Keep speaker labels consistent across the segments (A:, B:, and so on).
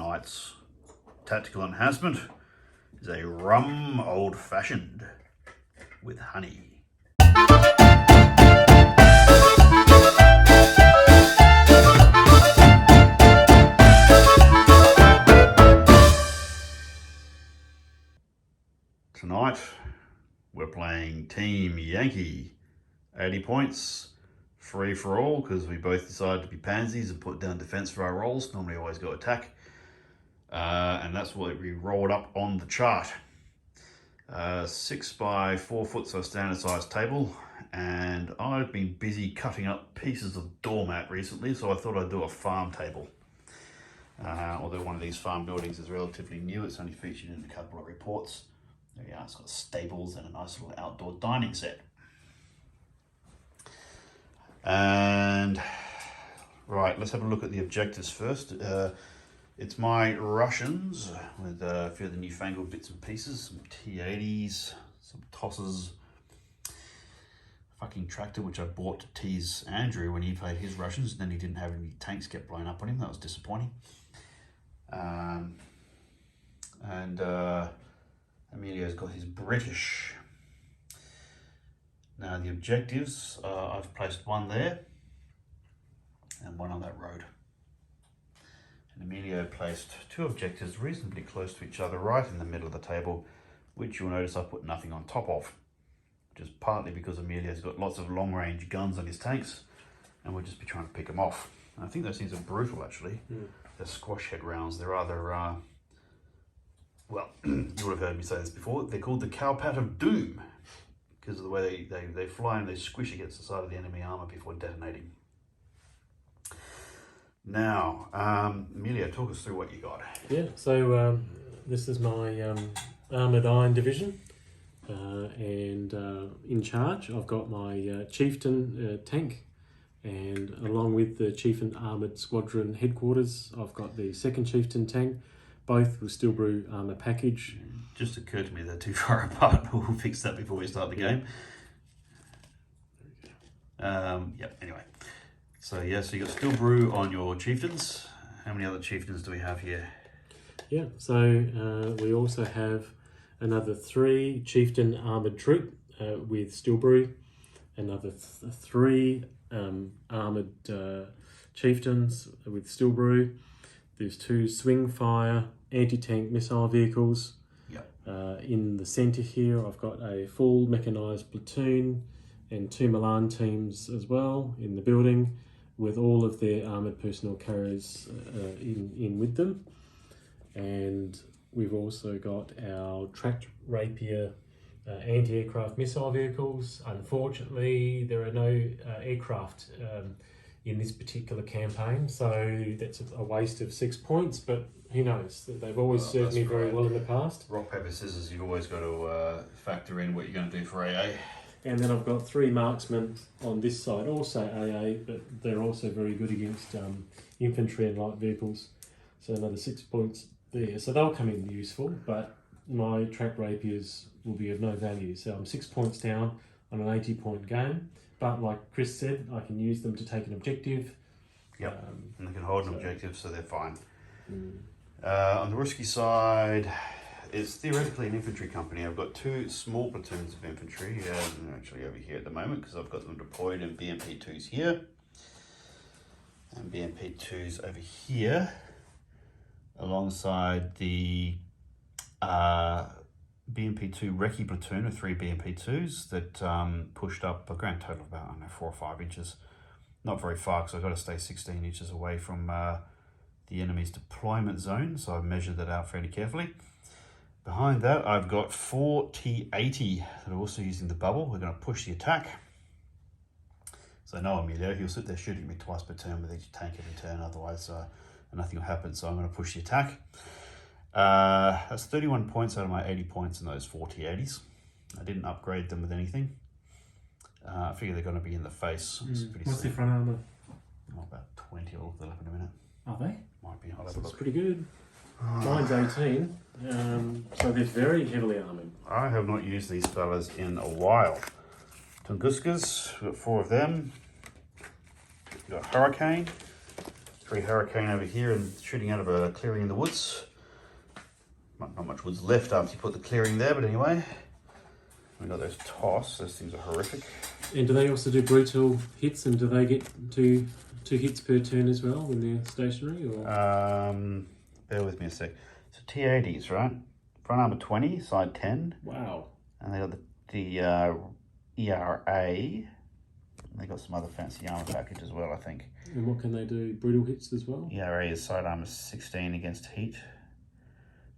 A: tonight's tactical enhancement is a Rum Old Fashioned with honey. Tonight we're playing Team Yankee, 80 points, free for all, because we both decided to be pansies and put down defense for our rolls. Normally always go attack, and that's what we rolled up on the chart. 6 by 4 foot, so standard size table, and I've been busy cutting up pieces of doormat recently, so I thought I'd do a farm table. Although one of these farm buildings is relatively new, it's only featured in a couple of reports. There you are, it's got stables and a nice little outdoor dining set. And right, let's have a look at the objectives first. It's my Russians with a few of the newfangled bits and pieces, some T-80s, some tosses, fucking tractor which I bought to tease Andrew when he played his Russians, and then he didn't have any tanks get blown up on him. That was disappointing. Emilio's got his British. Now the objectives, I've placed one there and one on that road. And Emilio placed 2 objectives reasonably close to each other right in the middle of the table, which you'll notice I put nothing on top of, which is partly because Emilio's got lots of long range guns on his tanks and we'll just be trying to pick them off. And I think those things are brutal actually. They're squash head rounds. They're rather, well, you would have heard me say this before, they're called the cowpat of doom, because of the way they fly and they squish against the side of the enemy armor before detonating. Now, Emilio, talk us through what you got.
B: Yeah, so this is my armoured iron division, and in charge I've got my chieftain tank, and along with the chieftain armoured squadron headquarters, I've got the second chieftain tank, both with steel brew armour package.
A: Just occurred to me they're too far apart, but we'll fix that before we start the game. Yep, anyway. So yeah, so you got steel brew on your chieftains. How many other chieftains do we have here?
B: Yeah, so we also have another 3 chieftain armoured troop with steel brew, another 3 armoured chieftains with steel brew. There's 2 swing fire anti-tank missile vehicles. In the centre here, I've got a full mechanised platoon and 2 Milan teams as well in the building, with all of their armoured personnel carriers in with them. And we've also got our tracked Rapier anti-aircraft missile vehicles. Unfortunately, there are no aircraft in this particular campaign, so that's a waste of 6 points, but who knows? They've always served me very well in the past.
A: Rock, paper, scissors, you've always got to factor in what you're going to do for AA.
B: And then I've got 3 marksmen on this side, also AA, but they're also very good against infantry and light vehicles. So another 6 points there. So they'll come in useful, but my track rapiers will be of no value. So I'm 6 points down on an 80-point game. But like Chris said, I can use them to take an objective.
A: Yep, and they can hold an objective, so they're fine. On the Ruski side, it's theoretically an infantry company. I've got 2 small platoons of infantry, actually over here at the moment, because I've got them deployed in BMP2s here, and BMP2s over here, alongside the BMP2 recce platoon of 3 BMP2s that pushed up a grand total of about, I don't know, 4 or 5 inches. Not very far, because I've got to stay 16 inches away from the enemy's deployment zone, so I've measured that out fairly carefully. Behind that, I've got 4 T-80 that are also using the bubble. We're going to push the attack. So no, Emilio, he'll sit there shooting me twice per turn with each tank every turn, otherwise nothing will happen, so I'm going to push the attack. That's 31 points out of my 80 points in those 4 T-80s. I didn't upgrade them with anything. I figure they're going to be in the face.
B: What's their front armour?
A: Oh, about 20, I'll look that up in a minute.
B: Are they?
A: Might be, I'll have a
B: That's
A: look.
B: pretty good. Mine's 18, so they're very heavily armoured.
A: I have not used these fellas in a while. Tunguskas, we've got 4 of them. We've got Hurricane, 3 Hurricane over here and shooting out of a clearing in the woods. Not much woods left after you put the clearing there, but anyway. We got those toss. Those things are horrific.
B: And do they also do brutal hits? And do they get two hits per turn as well when they're stationary? Or?
A: Bear with me a sec. So T80s, right? Front armor 20, side 10.
B: Wow.
A: And they got the ERA. And they got some other fancy armor package as well, I think.
B: And what can they do? Brutal hits as well?
A: ERA is side armor 16 against heat.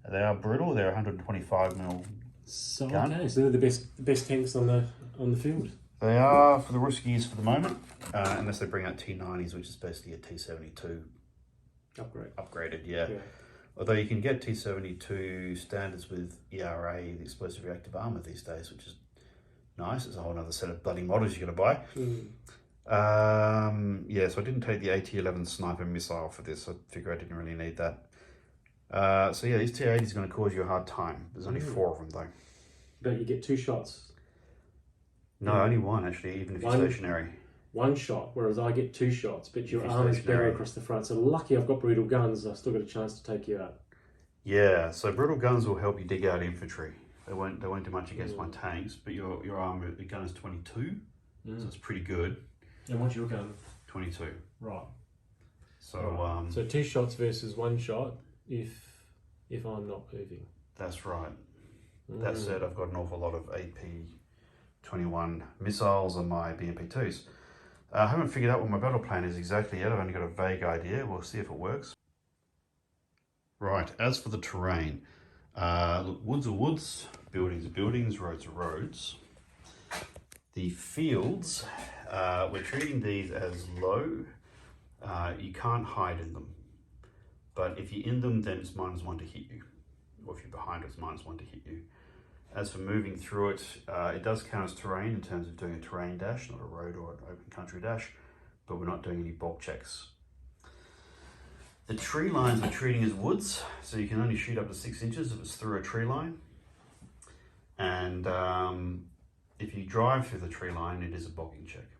A: They are brutal. They're 125mm.
B: So
A: gun.
B: okay, so they're the best tanks on the field.
A: They are for the Ruskies for the moment, unless they bring out T90s, which is basically a T72 upgraded. Yeah. Although you can get T72 standards with ERA, the explosive reactive armor these days, which is nice. It's a whole other set of bloody models you got to buy. Yeah, so I didn't take the AT-11 sniper missile for this. I figure I didn't really need that. So yeah, these T-80 is going to cause you a hard time. There's only 4 of them though.
B: But you get 2 shots.
A: No, only 1 actually, even if you're stationary.
B: 1 shot, whereas I get 2 shots, but your arm is buried across the front. So lucky I've got brutal guns, I've still got a chance to take you out.
A: Yeah, so brutal guns will help you dig out infantry. They won't do much against my tanks, but your armor, the gun is 22, so it's pretty good.
B: And what's your gun?
A: 22.
B: Right.
A: So
B: so 2 shots versus 1 shot if I'm not moving.
A: That's right. That said, I've got an awful lot of AP-21 missiles on my BMP-2s. I haven't figured out what my battle plan is exactly yet. I've only got a vague idea. We'll see if it works. Right, as for the terrain, look, woods are woods, buildings are buildings, roads are roads. The fields, we're treating these as low. You can't hide in them. But if you're in them, then it's -1 to hit you. Or if you're behind it, it's -1 to hit you. As for moving through it, it does count as terrain in terms of doing a terrain dash, not a road or an open country dash, but we're not doing any bulk checks. The tree lines we're treating as woods, so you can only shoot up to 6 inches if it's through a tree line. And if you drive through the tree line, it is a bogging check.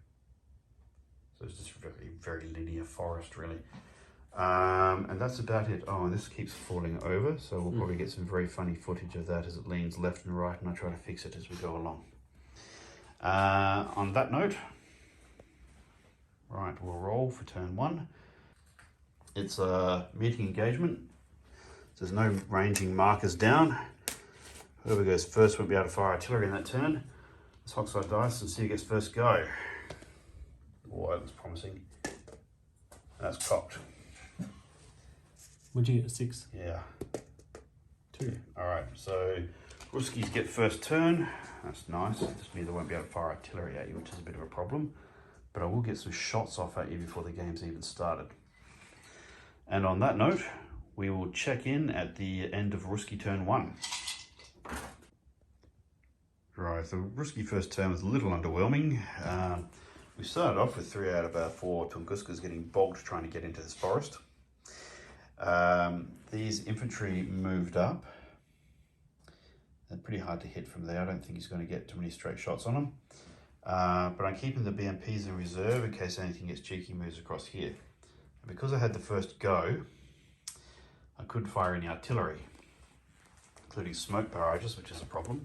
A: So it's just very, very linear forest, really. And that's about it. Oh, and this keeps falling over, so we'll probably get some very funny footage of that as it leans left and right, and I try to fix it as we go along. On that note, right, we'll roll for turn 1. It's a meeting engagement. There's no ranging markers down. Whoever goes first won't be able to fire artillery in that turn. Let's hock side dice and see who gets first go. Oh, that looks promising. That's cocked.
B: Would you get a 6?
A: Yeah.
B: 2.
A: Alright, so Ruskies get first turn. That's nice. It just means I won't be able to fire artillery at you, which is a bit of a problem. But I will get some shots off at you before the game's even started. And on that note, we will check in at the end of Ruski turn 1. Right, so Ruski first turn was a little underwhelming. We started off with 3 out of 4 Tunguskas getting bogged trying to get into this forest. These infantry moved up. They're pretty hard to hit from there. I don't think he's going to get too many straight shots on them. But I'm keeping the BMPs in reserve in case anything gets cheeky moves across here. And because I had the first go, I couldn't fire any artillery, including smoke barrages, which is a problem.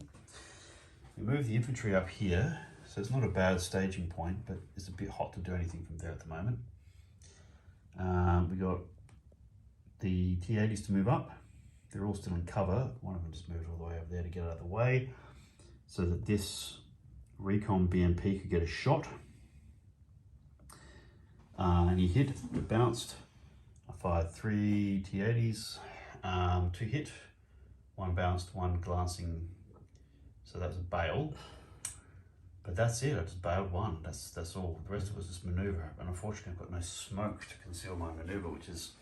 A: We move the infantry up here, so it's not a bad staging point, but it's a bit hot to do anything from there at the moment. We got the T-80s to move up. They're all still in cover. One of them just moved all the way over there to get out of the way so that this recon BMP could get a shot. And he hit, it bounced. I fired 3 T-80s, 2 hit, 1 bounced, 1 glancing. So that was a bail. But that's it, I just bailed 1. That's all. The rest of it was just maneuver. And unfortunately I've got no smoke to conceal my maneuver, which is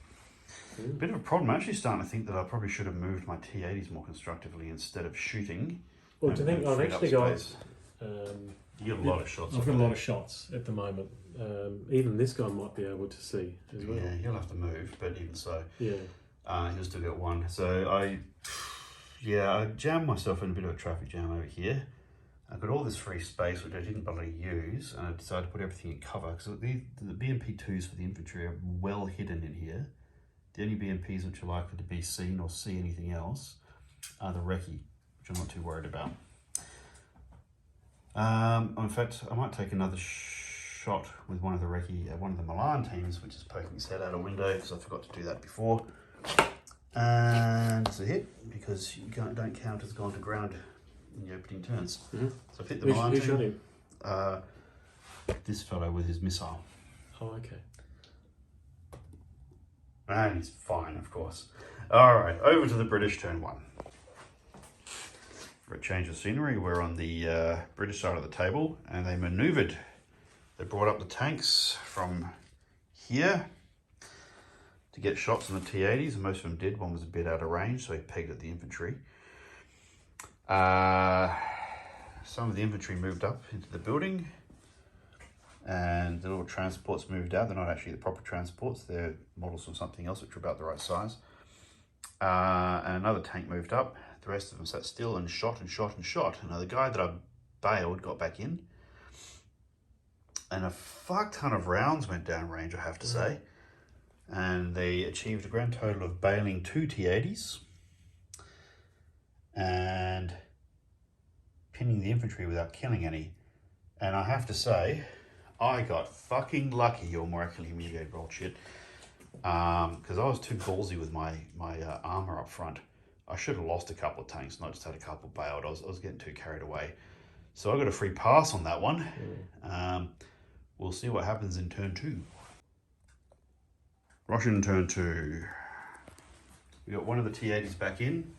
A: a bit of a problem. I'm actually starting to think that I probably should have moved my T-80s more constructively instead of shooting.
B: Well, do you think I've actually got...
A: You got a lot of shots.
B: I've got a lot of shots at the moment. Even this guy might be able to see as well.
A: Yeah, he'll have to move, but even so,
B: yeah,
A: he'll still get 1. So I jammed myself in a bit of a traffic jam over here. I've got all this free space which I didn't bloody use, and I decided to put everything in cover because the BMP2s for the infantry are well hidden in here. The only BMPs which are likely to be seen or see anything else are the recce, which I'm not too worried about. In fact, I might take another shot with one of the recce, one of the Milan teams, which is poking its head out a window because I forgot to do that before. And it's a hit because you don't count as gone to ground in the opening turns.
B: Mm-hmm.
A: So I've hit the Milan team.
B: Who shot him?
A: This fellow with his missile.
B: Oh, okay.
A: And he's fine, of course. All right, over to the British turn 1. For a change of scenery, we're on the British side of the table, and they manoeuvred. They brought up the tanks from here to get shots on the T-80s, and most of them did. One was a bit out of range, so he pegged at the infantry. Some of the infantry moved up into the building, and the little transports moved out. They're not actually the proper transports, they're models of something else which are about the right size. And another tank moved up. The rest of them sat still and shot and shot and shot. Now the guy that I bailed got back in, and a fuck ton of rounds went down range, I have to say. And they achieved a grand total of bailing 2 T-80s and pinning the infantry without killing any. And I have to say, I got fucking lucky, or more accurately, Emilio rolled shit, because I was too ballsy with my armour up front. I should have lost a couple of tanks, not just had a couple bailed. I was getting too carried away. So I got a free pass on that one. We'll see what happens in turn 2. Russian turn 2. We got one of the T-80s back in.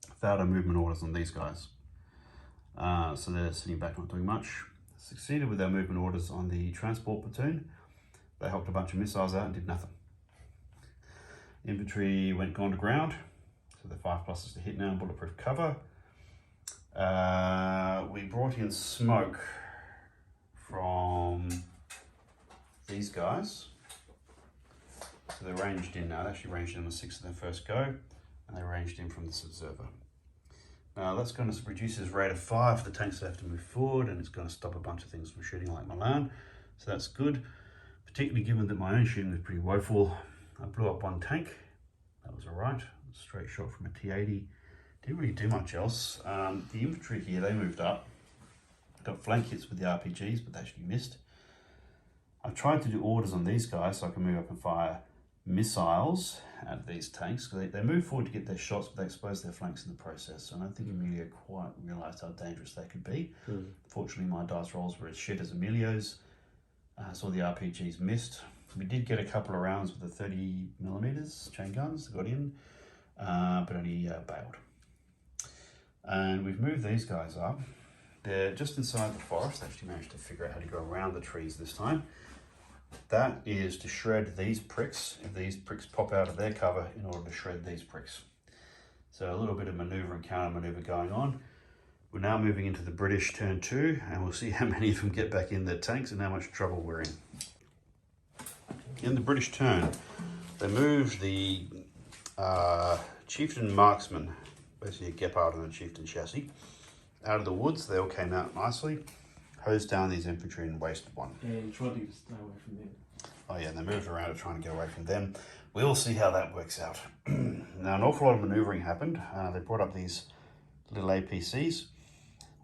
A: Without our movement orders on these guys. So they're sitting back not doing much. Succeeded with our movement orders on the transport platoon. They helped a bunch of missiles out and did nothing. Infantry went gone to ground. So they're 5+ to hit now, bulletproof cover. We brought in smoke from these guys. So they're ranged in now. They actually ranged in on the 6th of their first go, and they ranged in from this observer. Now that's going to reduce his rate of fire for the tanks that have to move forward, and it's going to stop a bunch of things from shooting like Milan. So that's good, particularly given that my own shooting was pretty woeful. I blew up one tank. That was all right. Straight shot from a T-80. Didn't really do much else. The infantry here, they moved up. Got flank hits with the RPGs, but they actually missed. I tried to do orders on these guys so I can move up and fire missiles at these tanks, because they moved forward to get their shots, but they exposed their flanks in the process. So I don't think Emilio quite realised how dangerous they could be. Fortunately, my dice rolls were as shit as Emilio's. So the RPGs missed. We did get a couple of rounds with the 30mm chain guns that got in, but only bailed. And we've moved these guys up. They're just inside the forest. Actually managed to figure out how to go around the trees this time. That is to shred these pricks, if these pricks pop out of their cover, in order to shred these pricks. So a little bit of manoeuvre and counter manoeuvre going on. We're now moving into the British turn 2, and we'll see how many of them get back in their tanks and how much trouble we're in. In the British turn, they moved the Chieftain Marksman, basically a Gepard and a Chieftain chassis, out of the woods. They all came out nicely, hosed down these infantry and wasted one.
B: And tried to stay away from them.
A: Oh yeah, and they moved around to try and get away from them. We'll see how that works out. Now, an awful lot of manoeuvring happened. They brought up these little APCs,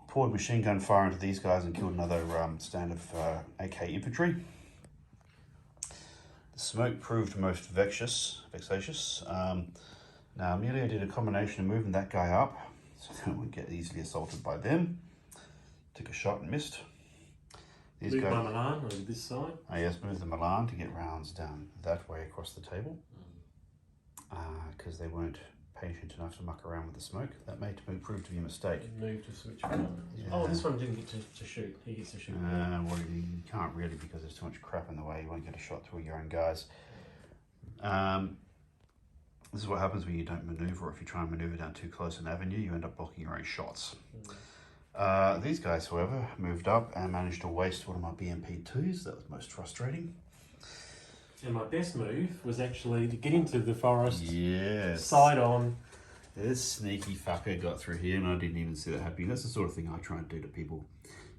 A: poured machine gun fire into these guys and killed another stand of AK infantry. The smoke proved most vexatious. Now, Emilio did a combination of moving that guy up so that we get easily assaulted by them. Took a shot and missed. These
B: Move
A: guys,
B: my Milan over this side.
A: yes, move the Milan to get rounds down that way across the table, because they weren't patient enough to muck around with the smoke. That may prove to be a mistake.
B: Move to switch colour.
A: Yeah.
B: Oh, this one didn't get to shoot. He gets to shoot.
A: Well, you can't really, because there's too much crap in the way. You won't get a shot through your own guys. This is what happens when you don't manoeuvre, or if you try and manoeuvre down too close an avenue, you end up blocking your own shots. These guys, however, moved up and managed to waste one of my BMP2s. That was most frustrating.
B: And my best move was actually to get into the forest,
A: Yes.
B: side on,
A: This sneaky fucker got through here and I didn't even see that happening. That's the sort of thing I try and do to people.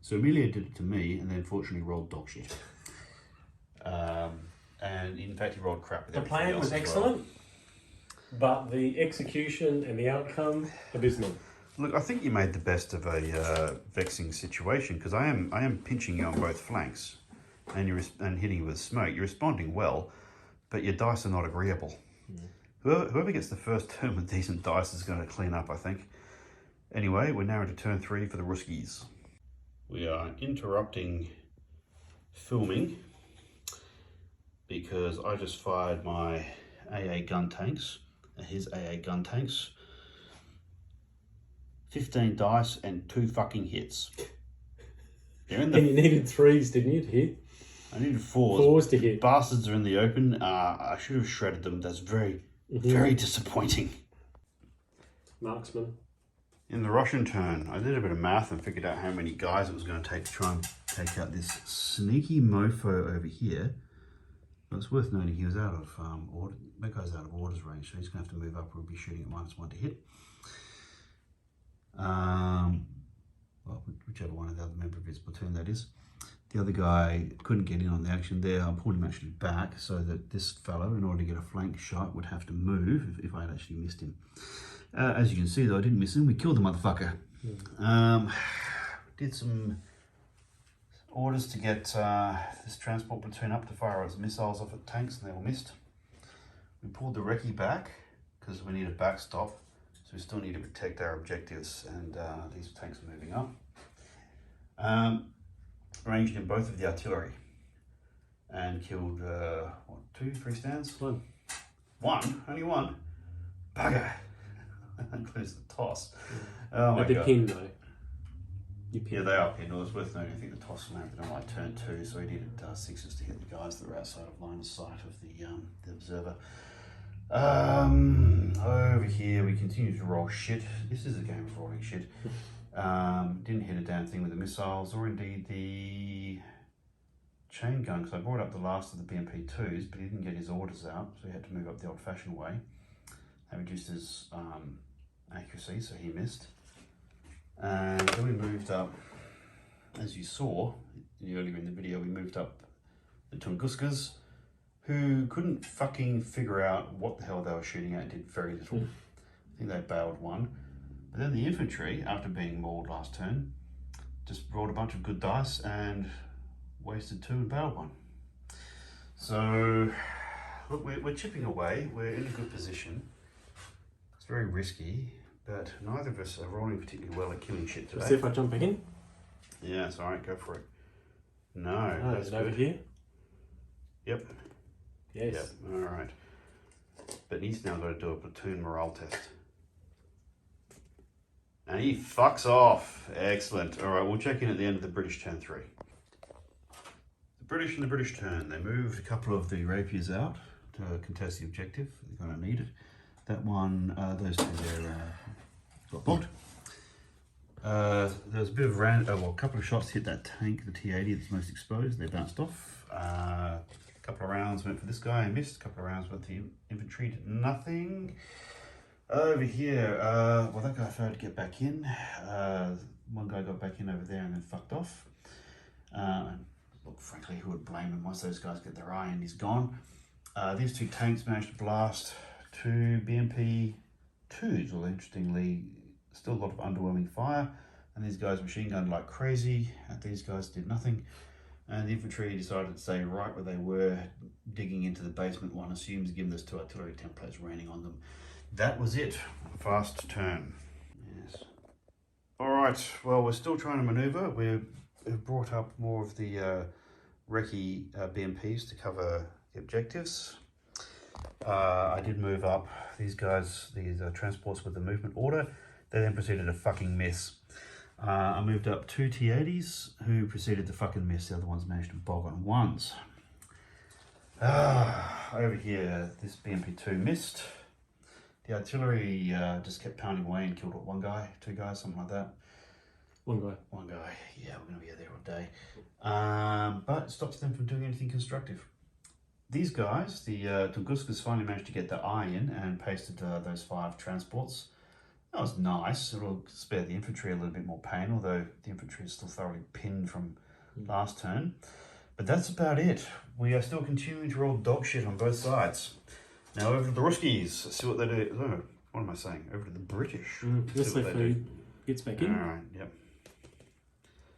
A: So Emilio did it to me and then fortunately rolled dog shit. And in fact he rolled crap with
B: The
A: everything
B: plan
A: else
B: was
A: as
B: excellent, but the execution and the outcome, abysmal.
A: Look, I think you made the best of a vexing situation because I am pinching you on both flanks and hitting you with smoke. You're responding well, but your dice are not agreeable. Whoever gets the first turn with decent dice is going to clean up, I think. Anyway, we're now into turn 3 for the Ruskies. We are interrupting filming because I just fired my AA gun tanks, his AA gun tanks. 15 dice and 2 fucking hits.
B: And you needed 3s, didn't you, to hit?
A: I needed 4s.
B: 4s to hit.
A: Bastards are in the open. I should have shredded them. That's very disappointing.
B: Marksman.
A: In the Russian turn, I did a bit of math and figured out how many guys it was going to take to try and take out this sneaky mofo over here. But it's worth noting he was out of order. That guy's out of orders range, so he's going to have to move up or we'll be shooting at -1 to hit. Well, whichever one of the other member of his platoon that is. The other guy couldn't get in on the action there. I pulled him actually back so that this fellow, in order to get a flank shot, would have to move if I had actually missed him. As you can see, though, I didn't miss him. We killed the motherfucker. Did some orders to get this transport platoon up to fire his missiles off at tanks, and they all missed. We pulled the recce back because we need a backstop. So we still need to protect our objectives, and these tanks are moving up. Ranged in both of the artillery and killed, 2, 3 stands?
B: One.
A: Only one? Bugger. That includes the toss. Oh my
B: But the
A: God.
B: pin, though. You pin.
A: Yeah, they are pinned. It was worth noting. I think the toss landed on my turn 2, so he needed 6s to hit the guys that were outside of line of sight of the observer. Over here we continue to roll shit. This is a game of rolling shit. Didn't hit a damn thing with the missiles or indeed the chain gun because I brought up the last of the BMP2s, but he didn't get his orders out, so he had to move up the old-fashioned way. That reduced his accuracy, so he missed. And then we moved up, as you saw earlier in the video, we moved up the Tunguskas, who couldn't fucking figure out what the hell they were shooting at and did very little. I think they bailed one. But then the infantry, after being mauled last turn, just rolled a bunch of good dice and wasted 2 and bailed 1. So, look, we're chipping away. We're in a good position. It's very risky, but neither of us are rolling particularly well at killing shit today.
B: Let's see if I jump back in.
A: Yeah, it's alright, go for it. No, that's
B: and over
A: good.
B: here.
A: Yep.
B: Yes.
A: Yep, alright. But he's now got to do a platoon morale test. And he fucks off. Excellent. Alright, we'll check in at the end of the British turn 3. The British and the British turn. They moved a couple of the rapiers out to contest the objective. They're going to need it. That one, those two there got bogged. There was a bit of a couple of shots hit that tank, the T-80 that's most exposed. They bounced off. A couple of rounds went for this guy and missed. A couple of rounds went to the infantry, did nothing. Over here, well, that guy failed to get back in. One guy got back in over there and then fucked off. Look, frankly, who would blame him? Once those guys get their eye in, he's gone. These 2 tanks managed to blast 2 BMP2s, although interestingly, still a lot of underwhelming fire. And these guys machine gunned like crazy. These guys did nothing. And the infantry decided to stay right where they were, digging into the basement. One assumes, given those 2 artillery templates raining on them. That was it. Fast turn. Yes. Alright, well, we're still trying to maneuver. We've brought up more of the recce BMPs to cover the objectives. I did move up these guys, these transports with the movement order. They then proceeded to fucking miss. I moved up 2 T-80s who proceeded to fucking miss. The other ones managed to bog on 1s. Over here, this BMP2 missed. The artillery just kept pounding away and killed 1 guy, 2 guys, something like that.
B: One guy.
A: Yeah, we're going to be there all day. But it stops them from doing anything constructive. These guys, the Tunguskas, finally managed to get their eye in and pasted those 5 transports. That was nice. It'll spare the infantry a little bit more pain, although the infantry is still thoroughly pinned from last turn. But that's about it. We are still continuing to roll dog shit on both sides. Now over to the Ruskies. Let's see what they do. Oh, what am I saying? Over to the British.
B: Just so food gets back in.
A: All right, yep.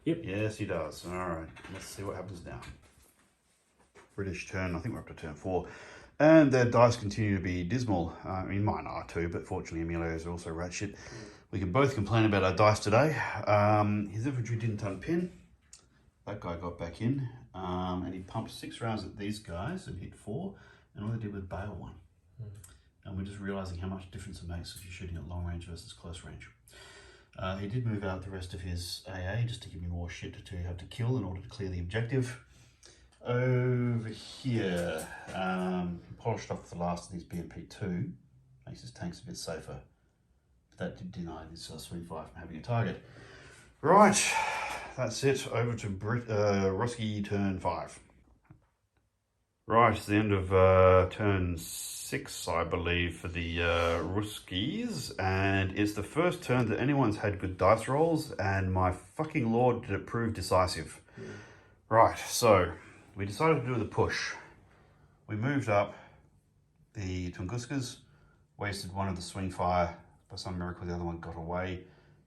B: Yep.
A: Yes, he does. All right, let's see what happens now. British turn, I think we're up to turn 4. And their dice continue to be dismal. I mean, mine are too, but fortunately Emilio's are also rat shit. We can both complain about our dice today. His infantry didn't unpin. That guy got back in, and he pumped 6 rounds at these guys and hit 4, and all they did was bail 1. And we're just realising how much difference it makes if you're shooting at long range versus close range. He did move out the rest of his AA just to give me more shit to have to kill in order to clear the objective. Over here, polished off the last of these BMP2, makes his tanks a bit safer. But that did deny this swing fire from having a target. Right, that's it. Over to Ruski turn 5. Right, it's the end of turn 6, I believe, for the Ruskies, and it's the first turn that anyone's had good dice rolls, and my fucking lord, did it prove decisive. Right, so we decided to do the push. We moved up the Tunguskas, wasted one of the swing fire. By some miracle, the other one got away.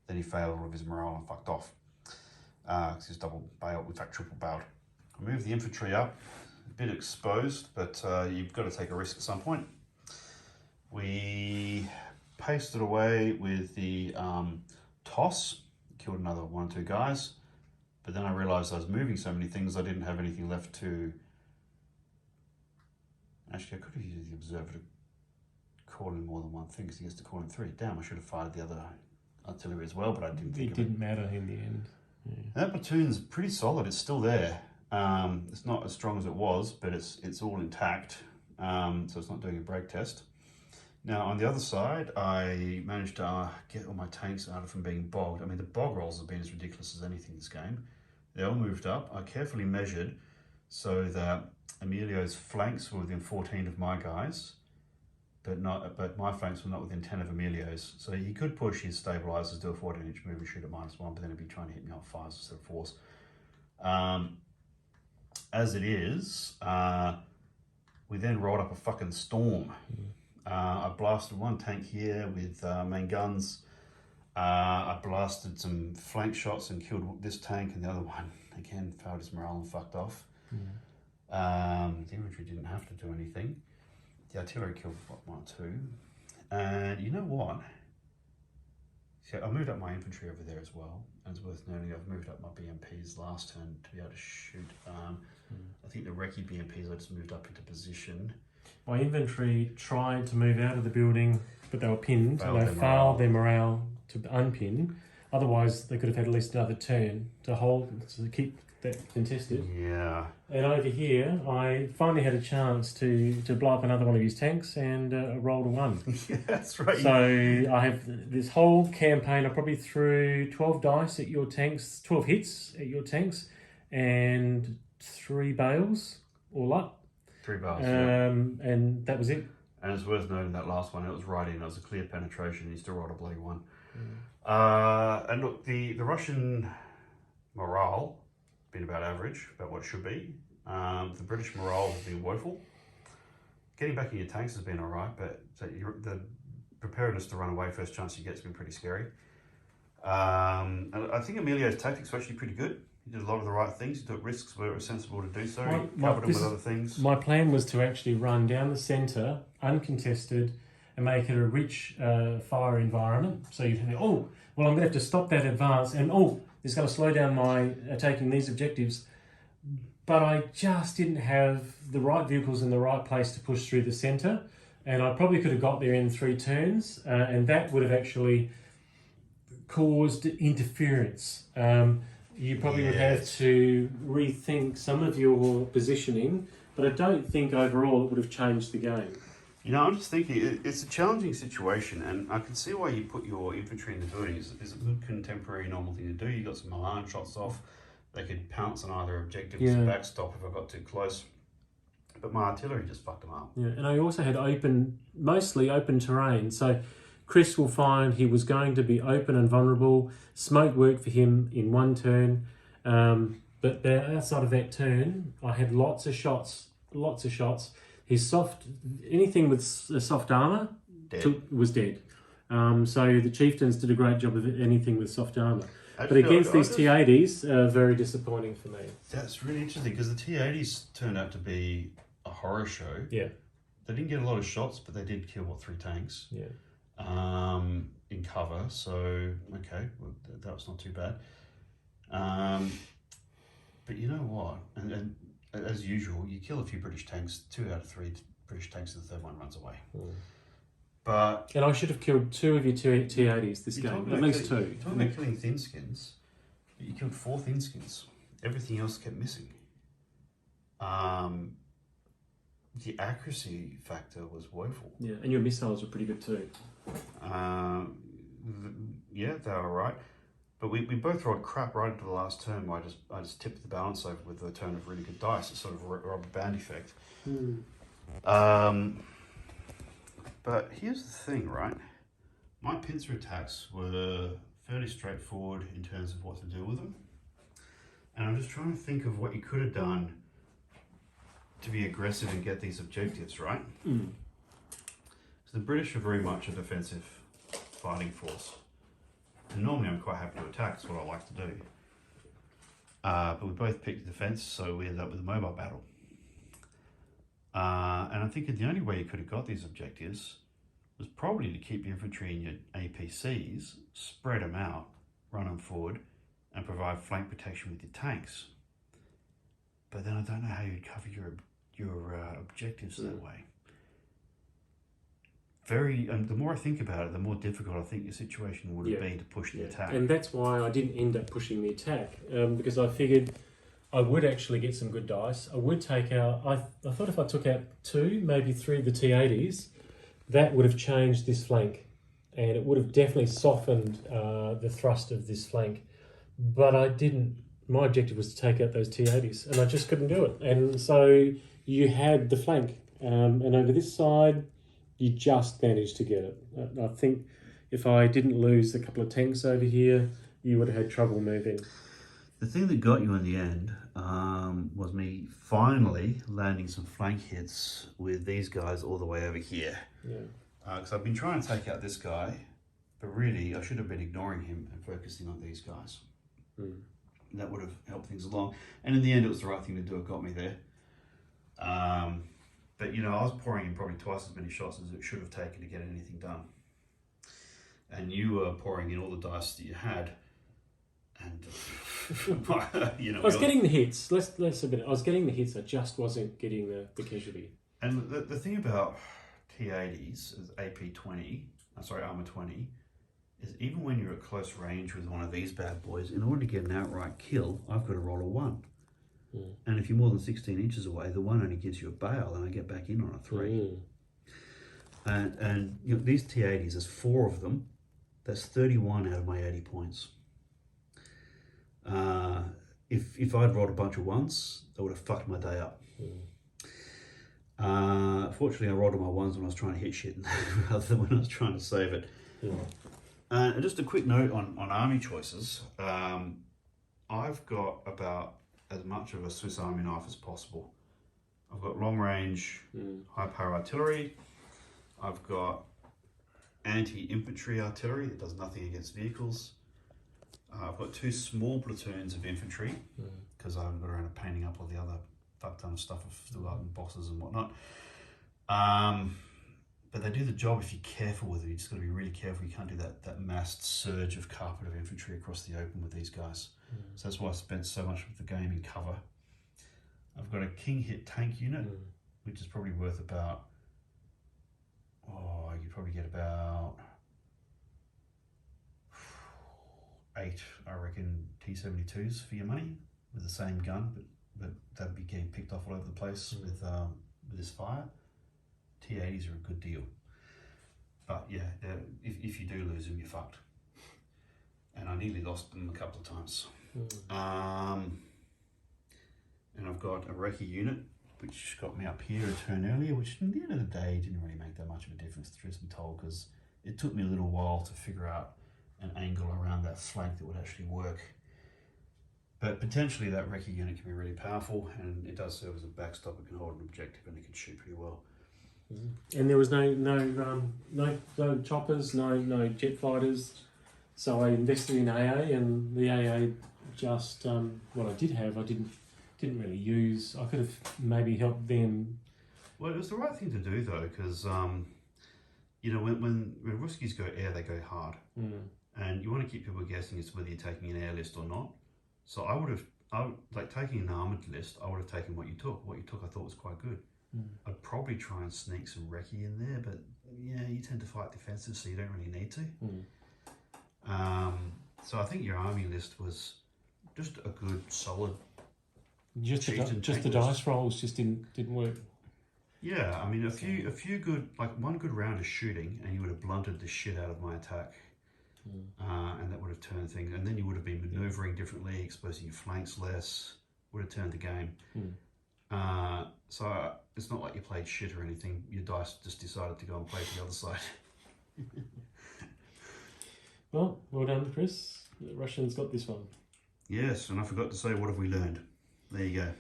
A: Then he failed all of his morale and fucked off. Because he's double bailed, in fact triple bailed. We moved the infantry up, a bit exposed, but you've got to take a risk at some point. We pasted away with the toss, killed another 1 or 2 guys. But then I realised I was moving so many things, I didn't have anything left to... Actually, I could have used the observer to call in more than one thing, because he gets to call in 3. Damn, I should have fired the other artillery as well, but I didn't think of it.
B: It didn't matter in the end. Yeah.
A: That platoon's pretty solid. It's still there. It's not as strong as it was, but it's all intact. So it's not doing a break test. Now, on the other side, I managed to get all my tanks out of from being bogged. I mean, the bog rolls have been as ridiculous as anything this game. They all moved up. I carefully measured so that Emilio's flanks were within 14 of my guys, but my flanks were not within 10 of Emilio's. So he could push his stabilizers, do a 14-inch move and shoot at -1, but then he'd be trying to hit me on 5s instead of 4s. As it is, we then rolled up a fucking storm. I blasted 1 tank here with main guns. I blasted some flank shots and killed this tank, and the other one, again, failed his morale and fucked off. The infantry didn't have to do anything. The artillery killed 1 or 2. And you know what? See, I moved up my infantry over there as well. And it's worth noting I've moved up my BMPs last turn to be able to shoot. I think the recce BMPs I just moved up into position.
B: My infantry tried to move out of the building, but they were pinned. They failed their morale to unpin. Otherwise, they could have had at least another turn to hold, to keep that contested.
A: Yeah.
B: And over here, I finally had a chance to blow up another one of his tanks and rolled a 1.
A: Yeah, that's right.
B: So I have this whole campaign. I probably threw 12 dice at your tanks, 12 hits at your tanks, and 3 bales all up.
A: 3 bales,
B: and that was it.
A: And it's worth noting that last one, it was right in. It was a clear penetration. He still rolled a bloody 1. And look, the Russian morale been about average, about what it should be. The British morale has been woeful. Getting back in your tanks has been all right, but the preparedness to run away first chance you get has been pretty scary. And I think Emilio's tactics were actually pretty good. He did a lot of the right things. He took risks where it was sensible to do so. He covered them with other things. My
B: plan was to actually run down the centre, uncontested, and make it a rich fire environment. So you think, oh, well, I'm going to have to stop that advance, and it's going to slow down my taking these objectives. But I just didn't have the right vehicles in the right place to push through the centre, and I probably could have got there in 3 turns, and that would have actually caused interference. You probably would have to rethink some of your positioning, but I don't think overall it would have changed the game.
A: You know, I'm just thinking, it's a challenging situation, and I can see why you put your infantry in the buildings. It's a good contemporary normal thing to do. You got some alarm shots off. They could pounce on either objective to backstop if I got too close. But my artillery just fucked them up.
B: Yeah, and I also had mostly open terrain. So Chris will find he was going to be open and vulnerable. Smoke worked for him in one turn. But outside of that turn, I had lots of shots. His anything with soft armour was dead. So the Chieftains did a great job of anything with soft armour. But against these T80s, very disappointing for me.
A: That's really interesting because the T80s turned out to be a horror show.
B: Yeah.
A: They didn't get a lot of shots, but they did kill, 3 tanks?
B: Yeah.
A: In cover, so, okay, well, that was not too bad. But you know what? And as usual, you kill a few British tanks, 2 out of 3 British tanks, and the third one runs away. But
B: and I should have killed 2 of your T80s this game, at least 2.
A: You're talking about killing thin skins. You killed 4 thin skins. Everything else kept missing. The accuracy factor was woeful.
B: Yeah, and your missiles were pretty good too.
A: Yeah, they were right. But we both rolled crap right into the last turn where I just tipped the balance over with a turn of really good dice. It's sort of a rubber band effect. But here's the thing, right? My pincer attacks were fairly straightforward in terms of what to do with them. And I'm just trying to think of what you could have done to be aggressive and get these objectives, right? So the British are very much a defensive fighting force. And normally I'm quite happy to attack, it's what I like to do. But we both picked defense, so we ended up with a mobile battle. And I'm thinking the only way you could have got these objectives was probably to keep infantry in your APCs, spread them out, run them forward, and provide flank protection with your tanks. But then I don't know how you'd cover your objectives that way. The more I think about it, the more difficult I think your situation would have been to push the attack.
B: And that's why I didn't end up pushing the attack, because I figured I would actually get some good dice. I would take out, I thought if I took out 2, maybe 3 of the T80s, that would have changed this flank. And it would have definitely softened the thrust of this flank. But I didn't. My objective was to take out those T80s, and I just couldn't do it. And so you had the flank. And over this side, you just managed to get it. I think if I didn't lose a couple of tanks over here, you would have had trouble moving.
A: The thing that got you in the end was me finally landing some flank hits with these guys all the way over here.
B: Yeah.
A: Because I've been trying to take out this guy, but really I should have been ignoring him and focusing on these guys. That would have helped things along. And in the end, it was the right thing to do. It got me there. But, you know, I was pouring in probably twice as many shots as it should have taken to get anything done. And you were pouring in all the dice that you had. And, you know...
B: I was getting the hits. Let's admit it. I was getting the hits. I just wasn't getting the casualty.
A: And the thing about T80s, is armor 20, is even when you're at close range with one of these bad boys, in order to get an outright kill, I've got to roll a 1. And if you're more than 16 inches away, the 1 only gives you a bail, and I get back in on a 3. And you know, these T80s, there's 4 of them. That's 31 out of my 80 points. If I'd rolled a bunch of 1s, that would have fucked my day up. Fortunately, I rolled on my 1s when I was trying to hit shit rather than when I was trying to save it. And just a quick note on army choices. I've got about as much of a Swiss Army knife as possible. I've got long range, high power artillery. I've got anti-infantry artillery that does nothing against vehicles. I've got 2 small platoons of infantry because I haven't got around to painting up all the other fuck ton of stuff of still out in bosses and whatnot. But they do the job if you're careful with it. You just got to be really careful. You can't do that massed surge of carpet of infantry across the open with these guys. So that's why I spent so much of the game in cover. I've got a king hit tank unit, which is probably worth about, you probably get about 8, I reckon, T-72s for your money with the same gun, but that'd be getting picked off all over the place with this fire. T-80s are a good deal. But yeah, if you do lose them, you're fucked. And I nearly lost them a couple of times. And I've got a recce unit, which got me up here a turn earlier, which at the end of the day didn't really make that much of a difference, truth be told, because it took me a little while to figure out an angle around that flank that would actually work. But potentially that recce unit can be really powerful, and it does serve as a backstop. It can hold an objective and it can shoot pretty well.
B: And there was no choppers, no jet fighters, so I invested in AA, and the AA just what I did have, I didn't really use. I could have maybe helped them.
A: Well, it was the right thing to do though, because you know, when Ruskies go air, they go hard, and you want to keep people guessing as to whether you're taking an air list or not. So I would like taking an armoured list. I would have taken what you took. What you took, I thought was quite good. I'd probably try and sneak some recce in there, but yeah, you tend to fight defensive, so you don't really need to. So I think your army list was just a good, solid.
B: Just the dice rolls just didn't work.
A: Yeah, I mean a few good, like one good round of shooting, and you would have blunted the shit out of my attack, and that would have turned things. And then you would have been manoeuvring differently, exposing your flanks less. Would have turned the game. So it's not like you played shit or anything. Your dice just decided to go and play the other side.
B: Well done, Chris. The Russians got this one.
A: Yes, and I forgot to say, what have we learned? There you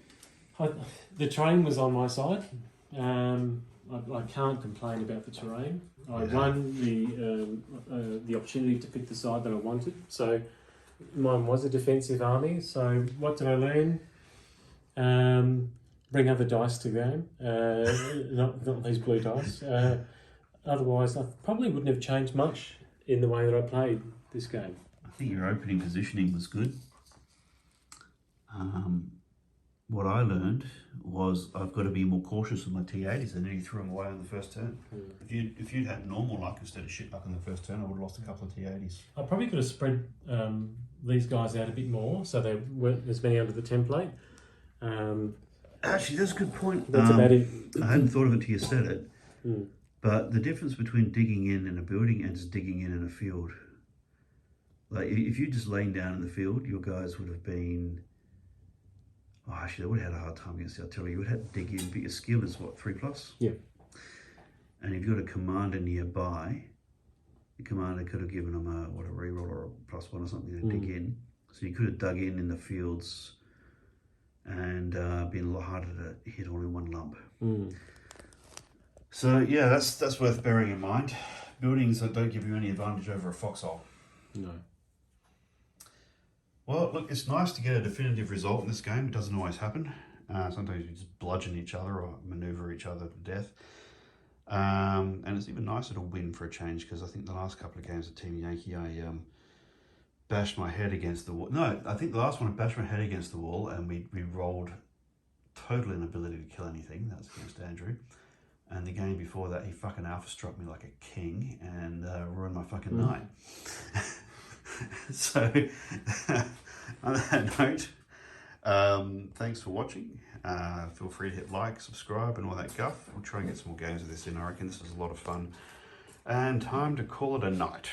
A: go.
B: The terrain was on my side. I can't complain about the terrain. I won the opportunity to pick the side that I wanted. So mine was a defensive army. So what did I learn? Bring other dice to the game, not these blue dice. Otherwise, I probably wouldn't have changed much in the way that I played this game.
A: I think your opening positioning was good. What I learned was I've got to be more cautious with my T80s. I nearly threw them away on the first turn. If you'd had normal luck instead of shit luck on the first turn, I would have lost a couple of T80s.
B: I probably could have spread these guys out a bit more so there weren't as many under the template.
A: Actually, that's a good point.
B: That's about it.
A: I hadn't thought of it till you said it. But the difference between digging in a building and just digging in a field. Like, if you're just laying down in the field, your guys would have been... Oh, actually, they would have had a hard time against the artillery. You would have to dig in, but your skill is what, 3+?
B: Yeah.
A: And if you've got a commander nearby, the commander could have given them a reroll or a +1 or something to dig in. So you could have dug in the fields and been a lot harder to hit all in one lump. So yeah, that's worth bearing in mind. Buildings that don't give you any advantage over a foxhole.
B: No.
A: Well, look, it's nice to get a definitive result in this game. It doesn't always happen. Sometimes you just bludgeon each other or maneuver each other to death. And it's even nicer to win for a change, because I think the last couple of games of Team Yankee, I bashed my head against the wall. No, I think the last one I bashed my head against the wall, and we rolled total inability to kill anything. That was against Andrew. And the game before that, he fucking alpha struck me like a king and ruined my fucking night. So, on that note, thanks for watching. Feel free to hit like, subscribe, and all that guff. We'll try and get some more games of this in. I reckon this was a lot of fun. And time to call it a night.